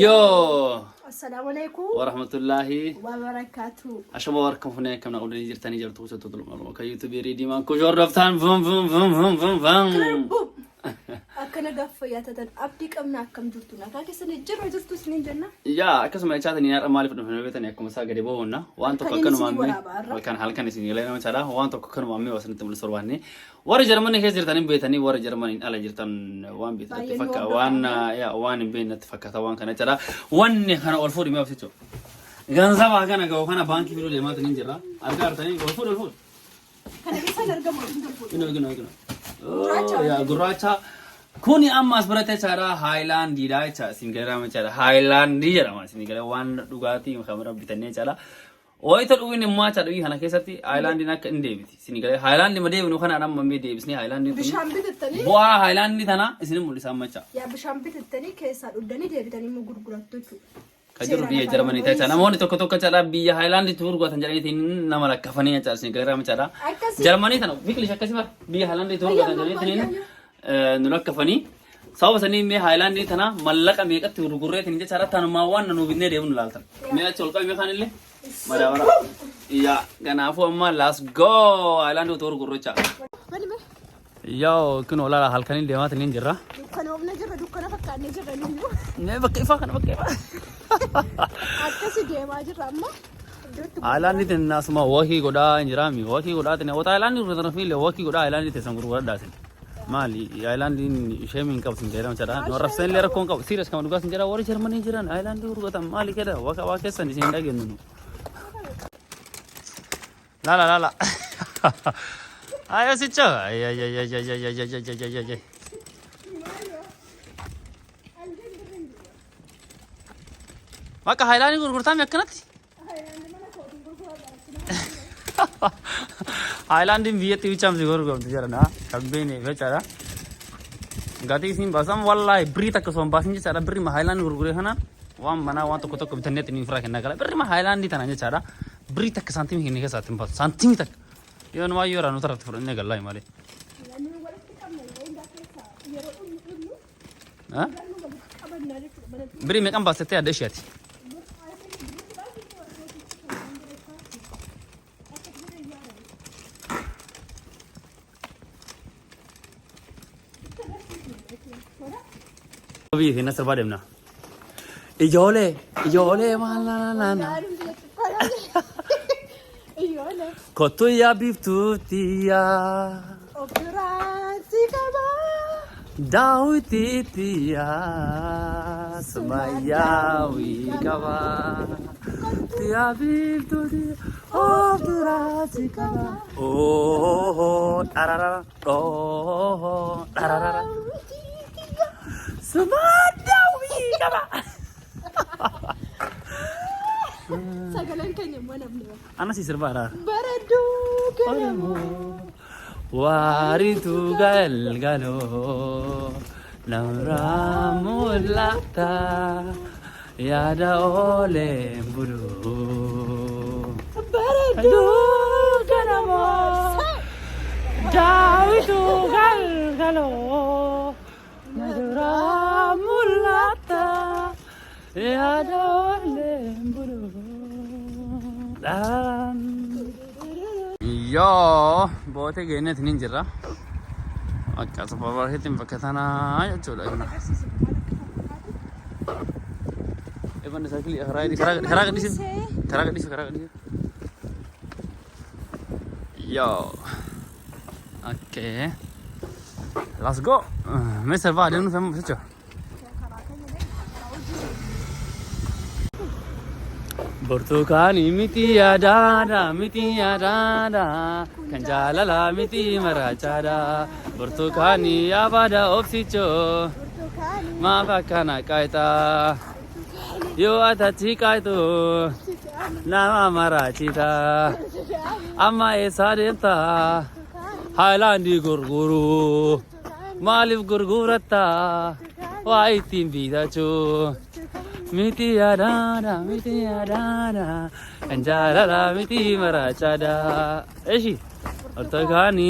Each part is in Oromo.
Yo. السلام عليكم ورحمة الله وبركاته. أشوف وركم هناك كم نقول نيجر تاني جرت وصلت تطلب مرة كيوتيوب يريدي ما كوجور رفتان فم فم فم فم فم فم أكنا قف يا تدن أبديك أمنا كم جرتنا كاك سنجر جرت سنين جنة يا كسم يشات نيار مالي في البيت أكو مساجد يبونا وأنتو كانوا مامي وكان حال كان يسني لنا مثلا وأنتو كانوا مامي وصلت تمل سرواني ورا جرماني كيس جرتاني بيتاني ورا جرماني على جرتان وان بيت تفكر وان يا وان بين تفكر توان كان ترى وان كان أولفوري ما بسيتو كان سبعة كان جو كان بانكي بيرو لما تنجرا أرجع تاني أولفور أولفور كان بيسا نرجع إنه يا قراچا كوني أما أسبرته چارا هايلاند ديراي چا سينجرا ما چارا هايلاند ديرا ما سينجرا وان دوغاتي مخمرة بتني چارا ويتر وين ما چارا وي هنا كيساتي هايلاند دينا كندي بتي سينجرا هايلاند ما دي ونو خنا أنا ممي دي بسني هايلاند دي بشامبي التاني بوا هايلاند دي ثنا اسمه مولي سامع چا يا بشامبي التاني كيسات ودني دي بتاني مغور غراتو كجرو بيه جرماني تا چانا موني توك توك چارا بيه هايلاند تور غوتن جراني تين نمرا كفاني چارا سينجرا ما چارا جرماني ثنا بيكلي شكاسي بار بيه هايلاند تور غوتن جراني تين نولا كفاني سو سني مي هايلاند ثنا ملك ميك تور غوري تين چارا ثنا ما وان نو بيني ديون لالتن مي چولكا مي خان اللي مرا مرا يا غنافو اما لاس جو هايلاند تور غورو چا يا كنو لا هالكني ديما تنين جرا كانوا بنجر دكنا فكان نجر نيو نه بكيفا كان بكيفا أكاسي ديما جرا أما هايلاند تنا اسمه واكي غودا انجرامي واكي غودا تنا وتا هايلاند غودا في له واكي غودا هايلاند تسنغور غودا داسن مالي هايلاند شيمين كاب سنجرا مچرا نو رفسن لير كون كاب سيريس كام دوغا سنجرا ور جرماني جران هايلاند غودا مالي كده واكا واكا سن سيندا گنو لا لا لا لا 아야 진짜 야야야야야야야야야야야 마카 하이라니 구르구르타면 yakkanatti 하이란디 viyetti vicham sigor gomtu jarana kabbene becara gati sin basam wallahi bri tak som basin cara bri ma hailan gurgure hana wam mana wan to kotok bitane tin infra kenna kala bri ma hailan di tananya cara bri tak santim hini ke satim pas santim tak yon ma yora no tarat furne galla male ha bri me kam basete ade shati अभी है ना सरवा देना इजोले माला ना ना कोतो या बिफ्तुतिया operasi kaba दाउतितिया समायावी कवा या बिफ्तुतिया operasi kaba oh tarara oh tarara Semadawi kaba. Sagalan kanya mana beliau? Ana si serbara. Baradu kanamu. Waritu gal galo. Namramulata. Yada ole buru. Baradu kanamu. Dawitu gal galo. Namramulata. Yada ole buru. Dan Yo, बहुत ही गहने थे नहीं जरा और क्या सब बाहर है तुम पकता ना या चलो इतना ये बंदे साइकिल खराब है खराब कर दी Yo, okay, let's go. मैं सर्वा आ जाऊँ फिर सोचो Burtukani miti adada kanjalala miti marachada Burtukani abada opsicho ma bakana kaita yo atachi kaito nama marachita amma esarenta hailandi gurguru malif gurgurata waitin bidacho miti yaadana miti yaadana kan jaalala miti marachaadha. Eeshi burtukaani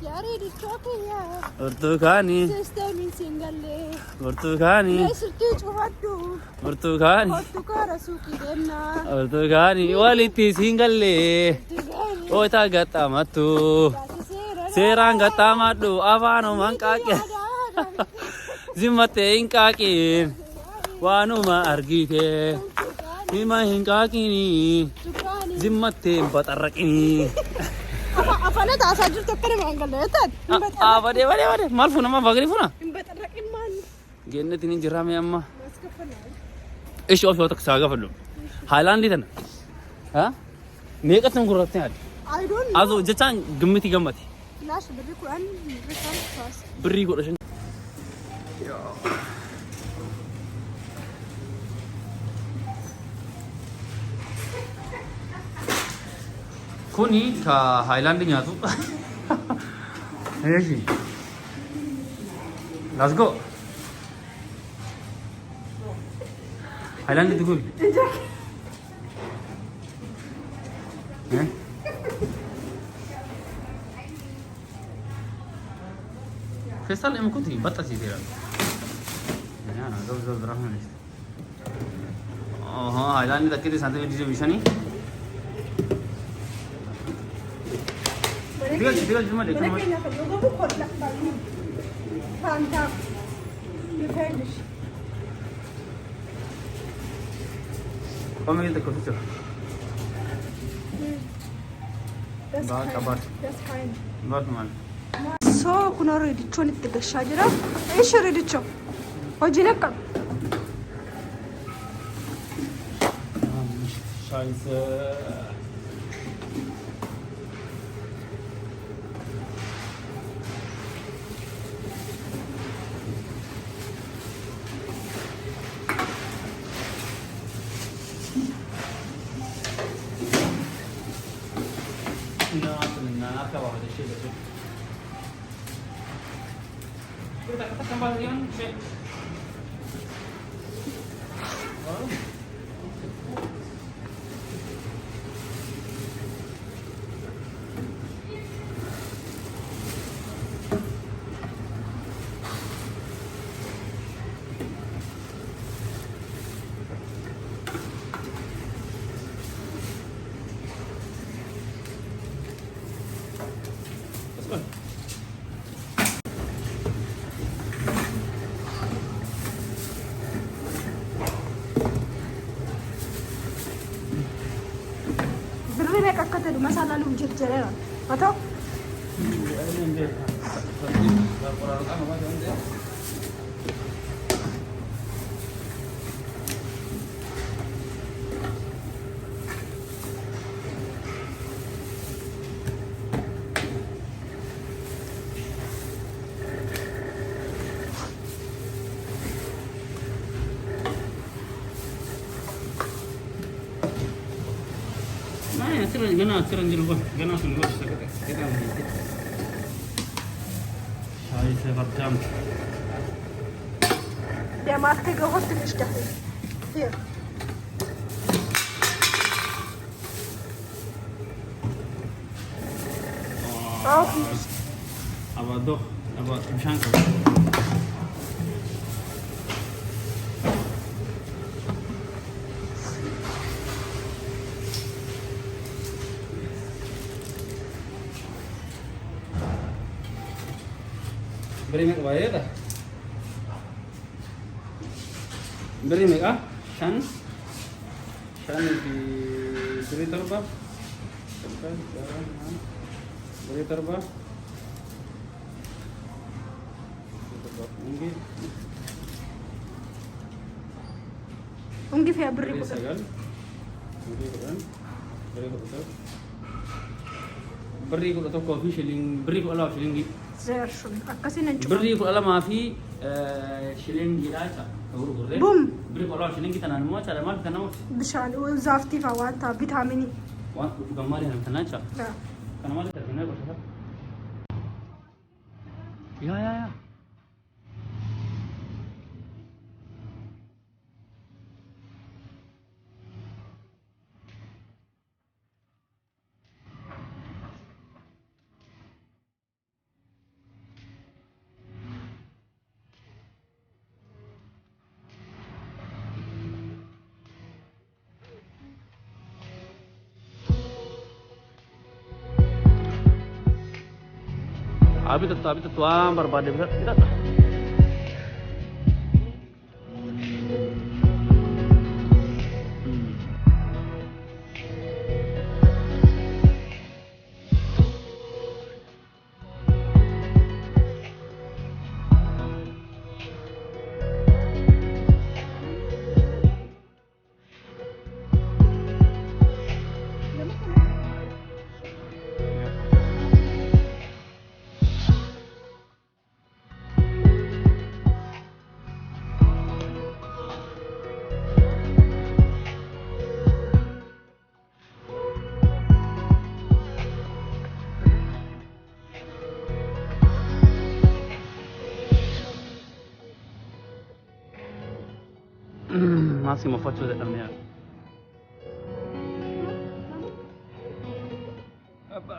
Yareedichoo kiyyaa burtukaani sisteemiin siingallee burtukaani sirkii cufadhu burtukaani Burtukaana suuqii deemnaa burtukaani walitti siin gallee oota gaxxamattu seeraan gaxxamadhu afaanumaan qaaqe zimmattee hin qaaqiin waanuma argite hima hin qaaqini zimmattee hin baxarraqini. Afaan taasaa jirtu akka nama hangalee taate Badee maal fuuna amma bagri fuuna hin baxarraqin maal geennetti ni jirame amma ishi of yoo takka saa gafallu haayilaandii tana meeqatti gurrattee yaadde I don't azoo jechaan gimmiti gammati Laash birrii kudhan birrii kaas birrii godha shan kuni ka haayilaandii nyaatu eeshi let's go haayilaandii digul فيصل ام كنتي بطتي فيها انا قبل الرحمن هاي لاني ذكرتي سانتي دي مشاني بيقول جمال دي كمان فانتا يفعلش قوم يلد كوفيتو بعد كبار بعد مان soo kunoo reedichoon itti gashaa jira. Eesha reedichoo hojiin akka Scheiße. Nah, acaba de decir. Kita kembali kan? birrii meeqa akka ta'e masaalaa luun jirjireera. Haa ta'u Nah, sekarang jadi bos, gana sun bos kita mesti. Scheiße, verdammt. der macht die Gehoste nicht dafür. Hier. Auch nicht. Aber doch, aber im Schank. Beri mek bayar dah. Beri mek ah, shan di beri terbang. Beri terbang. Mungkin. Ungefähr birrii Beri kudha. sagal. Beri kudan. Beri kudan. Beri kudan tu kopi shilling. Beri kudan lah shilling. Sehr schön. Akkasiin hin cufa. Birrii kudha lamaa fi shilingii dha gurgurree. Bum. Birrii kudha lama shilingii tanaan immoo achaadha maal kana moti Bishaan zaaftii fa'aa waan ta'a vitaaminii. waan gammaadhi kan tanaa acha Haa. kana maal tartiinaa gosa yaa Abit tuan berbada besar tidak. Masih mau foto di dalamnya. Apa?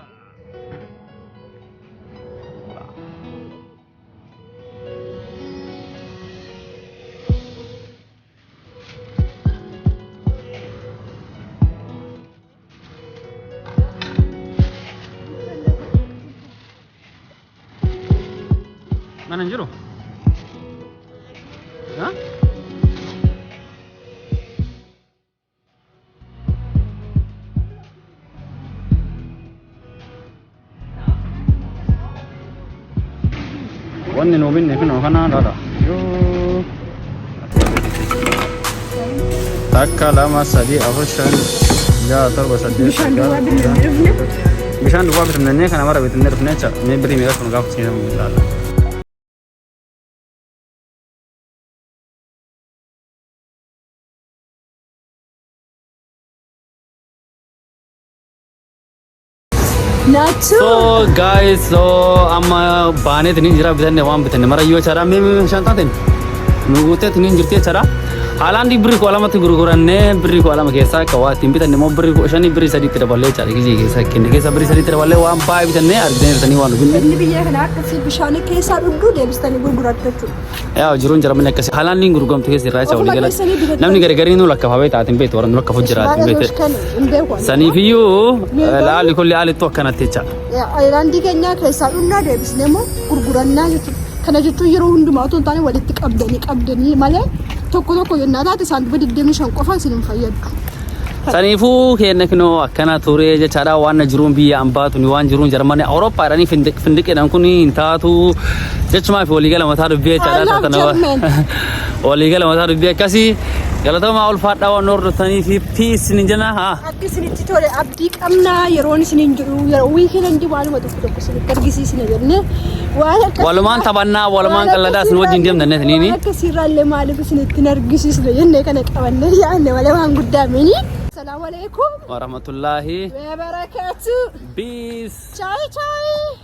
Mana juru? Hah? Wanni nubin ne kino kana dada yo takka lama sadi afshan ja tarba sadi bishan duwa bitne kana mara bitne rufne cha me bri me kan gaf sina mulala Nacho. So guys, so amma bane tini jira bitne wan bitne mara yo chara me shanta tin nugute tini jirte chara halan di bri ko alamati gurguranne bri ko alama kesa kawatin bitne mo bri ko shani bri sadi tira balle chari kiji kesa kinde kesa bri sadi tira balle wan bai bitne arden tani wan binne Inni biyya kana akka fi bishaan keessa dhugdu deebistanii gurgurattachuu. yaa jiruun jarman akkas halan ni gurgumtu kesi raacha wali gala namni gari gari nu lakka fabe taatin beet waran lakka fujjiraatin beet sanifiyu laali kulli ali to kana techa Ayirandi keenya keessa dhugna deebisnee moo gurgurannaa jechuudha. Kana jechuun yeroo hundumaa otoo hin taane walitti qabdanii malee tokko tokko yennaa taate saanduqa 25 qofa isin hin fayyadu. sanifu kenne kino akkana ture jechaadha waan jiruun biyya ambaatu ni waan jiruun jarmanii awurooppaa dhani findiqedhan kun taatu jechuma fi waliigala mataa dubbii jechaadha tatana waliigala mataa dubbii akkasii galatama ulfaadhaa waan hordotanii fi piis nin jenna haa Akka isinitti tole abdii qabnaa yeroon isiniin jiru yeroo wiikendii waanuma tokko isinitti argisiisna jennee waan akka walumaan taphannaa walumaan qalladaas nu wajjin deemna nini akka sirraallee maaliif isinitti argisiisna jennee kana qabannee yaadne malee waan guddaa mini. Assalamu alaikum warahmatullahi wa barakatuh. peace Chai chai.